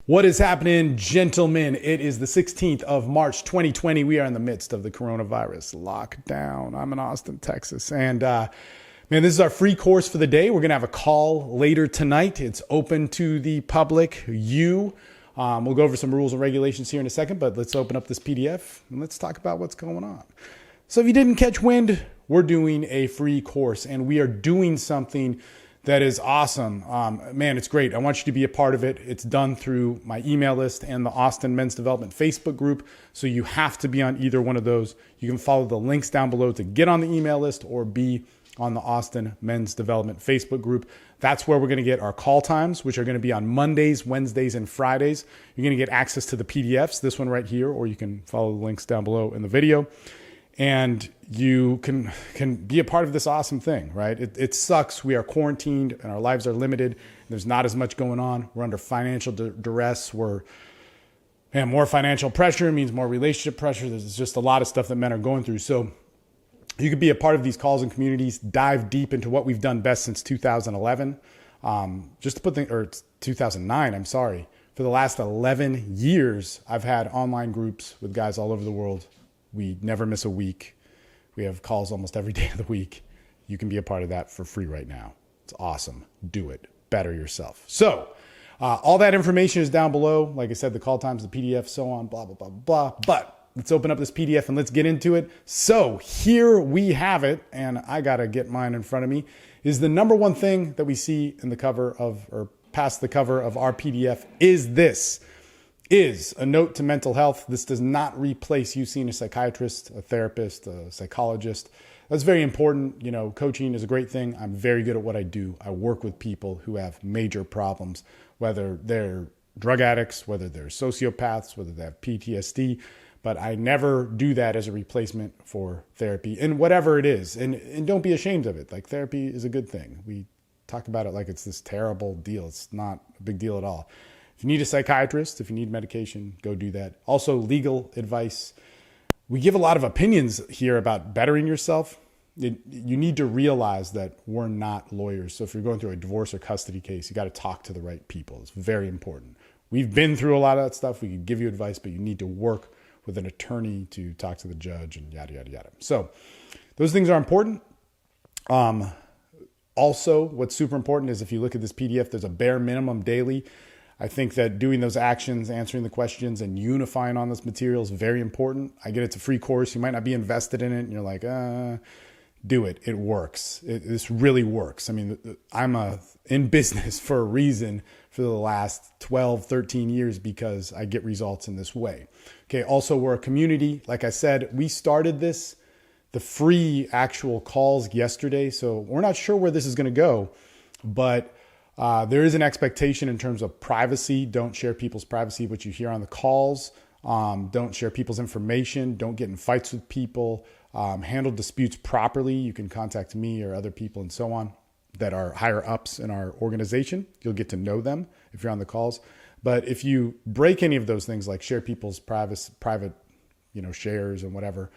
What is happening, gentlemen? It is the 16th of March, 2020. We are in the midst of the coronavirus lockdown. I'm in Austin, Texas. And man, this is our free course for the day. We're going to have a call later tonight. It's open to the public. We'll go over some rules and regulations here in a second, but let's open up this PDF and let's talk about what's going on. So if you didn't catch wind, we're doing a free course and we are doing something that is awesome. Man, it's great. I want you to be a part of it. It's done through my email list and the Austin Men's Development Facebook group. So you have to be on either one of those. You can follow the links down below to get on the email list or be on the Austin Men's Development Facebook group. That's where we're going to get our call times, which are going to be on Mondays, Wednesdays, and Fridays. You're going to get access to the PDFs, this one right here, or you can follow the links down below in the video. And you can be a part of this awesome thing, right? It sucks. We are quarantined and our lives are limited. There's not as much going on. We're under financial duress. More financial pressure means more relationship pressure. There's just a lot of stuff that men are going through. So you could be a part of these calls and communities, dive deep into what we've done best since 2011. Just to put things, or 2009, I'm sorry. For the last 11 years, I've had online groups with guys all over the world. We never miss a week. We have calls almost every day of the week. You can be a part of that for free right now. It's awesome. Do it. Better yourself. So all that information is down below. Like I said, the call times, the PDF, so on, blah, blah, blah, blah. But let's open up this PDF and let's get into it. So here we have it. And I got to get mine in front of me. Is the number one thing that we see in the cover of, or past the cover of our PDF is this. Is a note to mental health. This does not replace you seeing a psychiatrist, a therapist, a psychologist. That's very important. You know, coaching is a great thing. I'm very good at what I do. I work with people who have major problems, whether they're drug addicts, whether they're sociopaths, whether they have PTSD, but I never do that as a replacement for therapy and whatever it is. And don't be ashamed of it. Like, therapy is a good thing. We talk about it like it's this terrible deal. It's not a big deal at all. If you need a psychiatrist, if you need medication, go do that. Also, legal advice. We give a lot of opinions here about bettering yourself. You need to realize that we're not lawyers. So if you're going through a divorce or custody case, you got to talk to the right people. It's very important. We've been through a lot of that stuff. We can give you advice, but you need to work with an attorney to talk to the judge and yada, yada, yada. So those things are important. Also, what's super important is if you look at this PDF, there's a bare minimum daily. I think that doing those actions, answering the questions, and unifying on this material is very important. I get it's a free course. You might not be invested in it, and you're like, do it. It works. This really works. I mean, I'm in business for a reason for the last 12, 13 years because I get results in this way. Okay, also, we're a community. Like I said, we started the free actual calls yesterday, so we're not sure where this is going to go, but there is an expectation in terms of privacy. Don't share people's privacy, what you hear on the calls. Don't share people's information. Don't get in fights with people. Handle disputes properly. You can contact me or other people and so on that are higher ups in our organization. You'll get to know them if you're on the calls. But if you break any of those things, like share people's private, shares and whatever,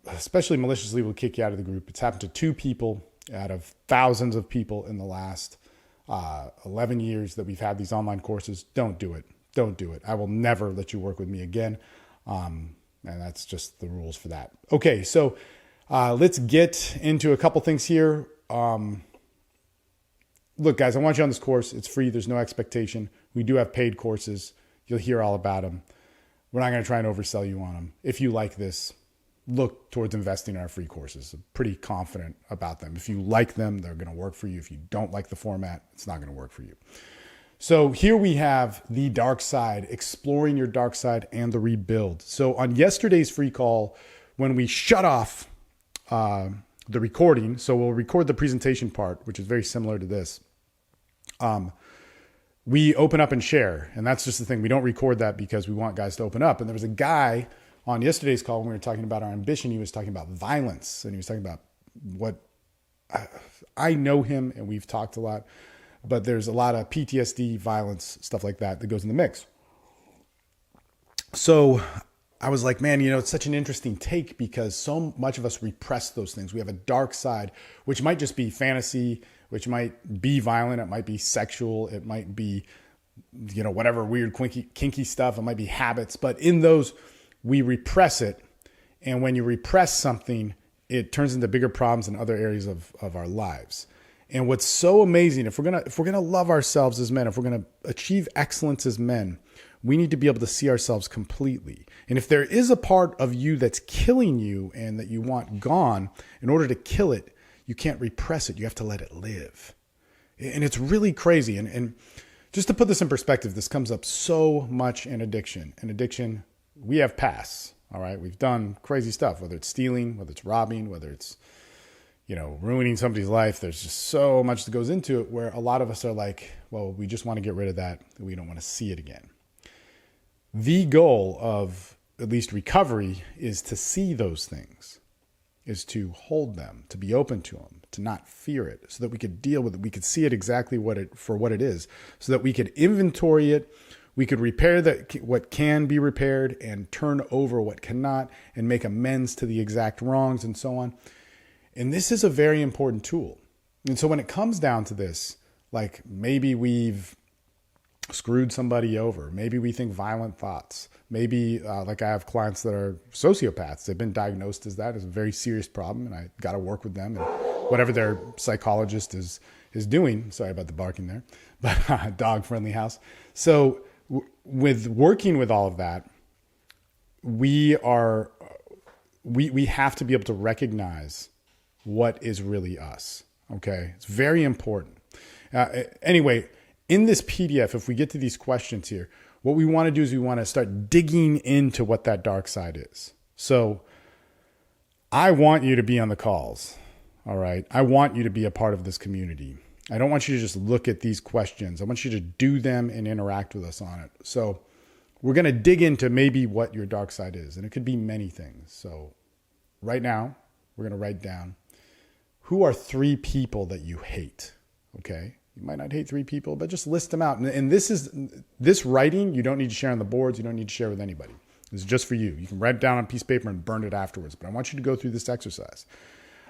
especially maliciously, will kick you out of the group. It's happened to 2 people out of thousands of people in the last 11 years that we've had these online courses. Don't do it. Don't do it. I will never let you work with me again. And that's just the rules for that. Okay, so let's get into a couple things here. Look, guys, I want you on this course. It's free. There's no expectation. We do have paid courses. You'll hear all about them. We're not going to try and oversell you on them. If you like this, look towards investing in our free courses. I'm pretty confident about them. If you like them, they're going to work for you. If you don't like the format, it's not going to work for you. So here we have the dark side, exploring your dark side and the rebuild. So on yesterday's free call, when we shut off the recording, so we'll record the presentation part, which is very similar to this. We open up and share. And that's just the thing. We don't record that because we want guys to open up. And there was a guy on yesterday's call, when we were talking about our ambition, he was talking about violence, and he was talking about what I know him, and we've talked a lot, but there's a lot of PTSD, violence, stuff like that goes in the mix. So I was like, man, it's such an interesting take because so much of us repress those things. We have a dark side, which might just be fantasy, which might be violent. It might be sexual. It might be whatever weird, kinky stuff. It might be habits, but in those, we repress it. And when you repress something, it turns into bigger problems in other areas of our lives. And what's so amazing, if we're gonna love ourselves as men, if we're gonna achieve excellence as men, we need to be able to see ourselves completely. And if there is a part of you that's killing you and that you want gone, in order to kill it, you can't repress it. You have to let it live. And it's really crazy. And just to put this in perspective, this comes up so much in addiction. In addiction, we have pasts, all right? We've done crazy stuff, whether it's stealing, whether it's robbing, whether it's, ruining somebody's life. There's just so much that goes into it where a lot of us are like, well, we just want to get rid of that. We don't want to see it again. The goal of at least recovery is to see those things, is to hold them, to be open to them, to not fear it, so that we could deal with it. We could see it exactly for what it is, so that we could inventory it. We could repair what can be repaired and turn over what cannot and make amends to the exact wrongs and so on. And this is a very important tool. And so when it comes down to this, like maybe we've screwed somebody over, maybe we think violent thoughts, maybe like I have clients that are sociopaths. They've been diagnosed as that. It's a very serious problem, and I got to work with them and whatever their psychologist is doing. Sorry about the barking there, but dog-friendly house. So with working with all of that, we have to be able to recognize what is really us. Okay. It's very important. Anyway, in this PDF, if we get to these questions here, what we want to do is we want to start digging into what that dark side is. So I want you to be on the calls. All right. I want you to be a part of this community. I don't want you to just look at these questions. I want you to do them and interact with us on it. So we're going to dig into maybe what your dark side is, and it could be many things. So right now, we're going to write down, who are 3 people that you hate? Okay. You might not hate 3 people, but just list them out. And this writing, you don't need to share on the boards. You don't need to share with anybody. This is just for you. You can write it down on a piece of paper and burn it afterwards. But I want you to go through this exercise.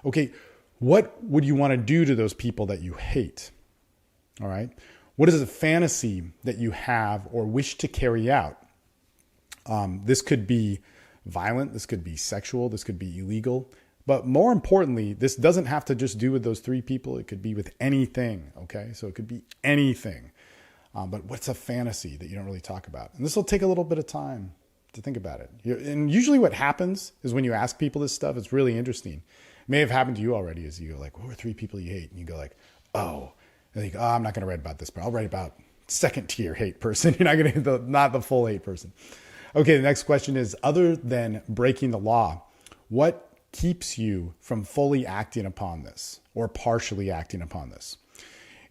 Okay. What would you want to do to those people that you hate? All right. What is a fantasy that you have or wish to carry out? This could be violent. This could be sexual. This could be illegal. But more importantly, this doesn't have to just do with those 3 people. It could be with anything, okay? So it could be anything. But what's a fantasy that you don't really talk about? And this will take a little bit of time to think about it. And usually what happens is when you ask people this stuff, it's really interesting. It may have happened to you already, as you go like, what are 3 people you hate? And you go like, oh. And you go, I'm not going to write about this, but I'll write about second tier hate person. You're not going to not the full hate person. Okay, the next question is, other than breaking the law, what keeps you from fully acting upon this or partially acting upon this?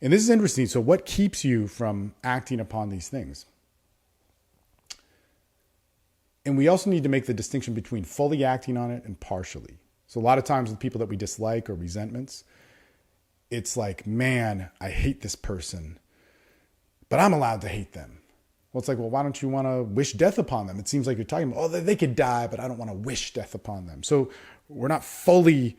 And this is interesting. So what keeps you from acting upon these things? And we also need to make the distinction between fully acting on it and partially. So a lot of times with people that we dislike or resentments, it's like, man, I hate this person, but I'm allowed to hate them. Well, it's like, well, why don't you want to wish death upon them? It seems like you're talking about, oh, they could die, but I don't want to wish death upon them. So we're not fully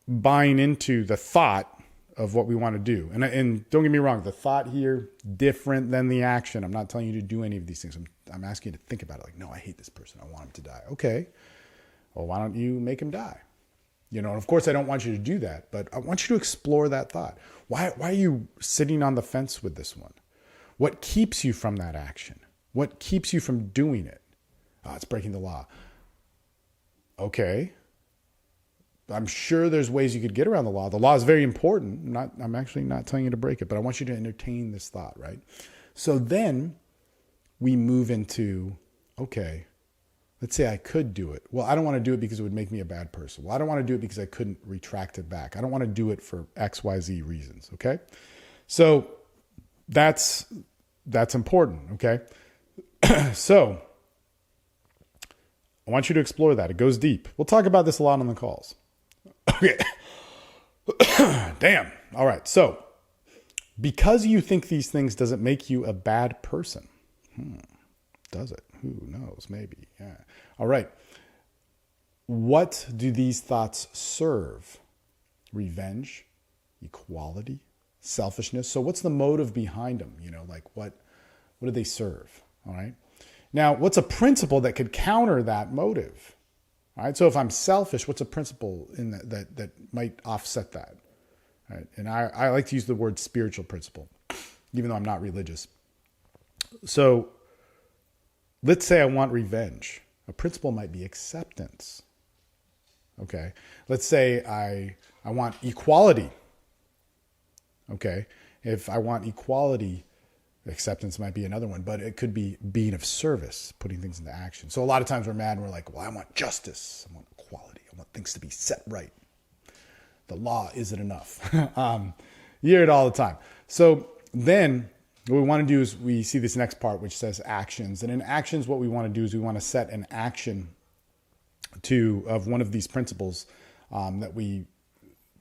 buying into the thought of what we want to do. And don't get me wrong, the thought here, different than the action. I'm not telling you to do any of these things. I'm asking you to think about it. Like, no, I hate this person. I want him to die. Okay. Well, why don't you make him die? And of course, I don't want you to do that, but I want you to explore that thought. Why are you sitting on the fence with this one? What keeps you from that action? What keeps you from doing it? Oh, it's breaking the law. Okay. I'm sure there's ways you could get around the law. The law is very important. I'm actually not telling you to break it, but I want you to entertain this thought, right? So then we move into, okay, let's say I could do it. Well, I don't want to do it because it would make me a bad person. Well, I don't want to do it because I couldn't retract it back. I don't want to do it for X, Y, Z reasons, okay? So that's important, okay? So I want you to explore that. It goes deep. We'll talk about this a lot on the calls. Okay. Damn. All right. So because you think these things doesn't make you a bad person. Does it? Who knows? Maybe. Yeah. All right. What do these thoughts serve? Revenge, equality, selfishness. So what's the motive behind them? Like what What do they serve? All right. Now, what's a principle that could counter that motive? All right. So if I'm selfish, what's a principle in that might offset that? All right. And I like to use the word spiritual principle, even though I'm not religious. So let's say I want revenge. A principle might be acceptance. Okay. Let's say I want equality. Okay. If I want equality, acceptance might be another one, but it could be being of service, putting things into action. So a lot of times we're mad and we're like, well, I want justice. I want equality. I want things to be set right. The law isn't enough. You hear it all the time. So then what we want to do is we see this next part, which says actions. And in actions, what we want to do is we want to set an action of one of these principles that we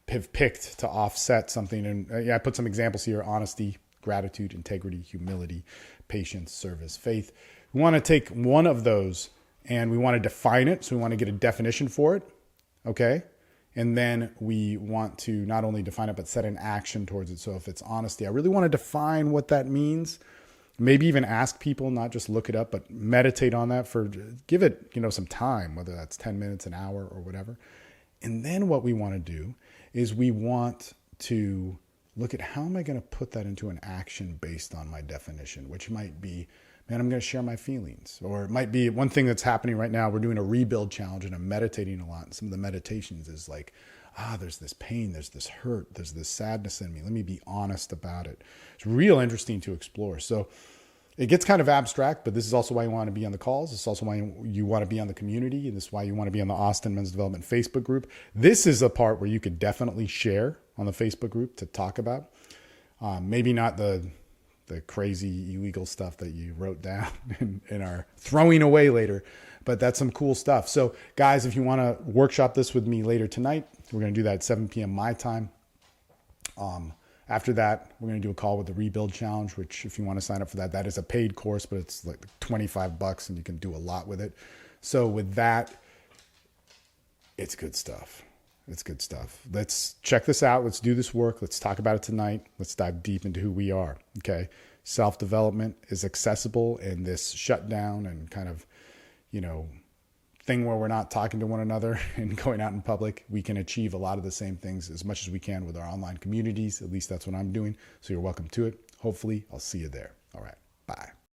have picked to offset something. And I put some examples here: honesty, gratitude, integrity, humility, patience, service, faith. We want to take one of those and we want to define it. So we want to get a definition for it. Okay. And then we want to not only define it, but set an action towards it. So if it's honesty, I really want to define what that means. Maybe even ask people, not just look it up, but meditate on that give it, some time, whether that's 10 minutes, an hour, or whatever. And then what we want to do is we want to look at how am I going to put that into an action based on my definition, which might be, man, I'm going to share my feelings. Or it might be one thing that's happening right now. We're doing a rebuild challenge and I'm meditating a lot. And some of the meditations is like, there's this pain, there's this hurt, there's this sadness in me. Let me be honest about it. It's real interesting to explore. So it gets kind of abstract, but this is also why you want to be on the calls. It's also why you want to be on the community. And this is why you want to be on the Austin Men's Development Facebook group. This is a part where you could definitely share on the Facebook group to talk about. Maybe not the crazy illegal stuff that you wrote down and are throwing away later, but that's some cool stuff. So guys, if you want to workshop this with me later tonight, we're going to do that at 7 p.m. my time. After that, we're going to do a call with the Rebuild Challenge, which if you want to sign up for that, that is a paid course, but it's like $25 and you can do a lot with it. So with that, it's good stuff. It's good stuff. Let's check this out. Let's do this work. Let's talk about it tonight. Let's dive deep into who we are. Okay. Self-development is accessible in this shutdown and kind of, thing where we're not talking to one another and going out in public. We can achieve a lot of the same things as much as we can with our online communities. At least that's what I'm doing. So you're welcome to it. Hopefully I'll see you there. All right. Bye.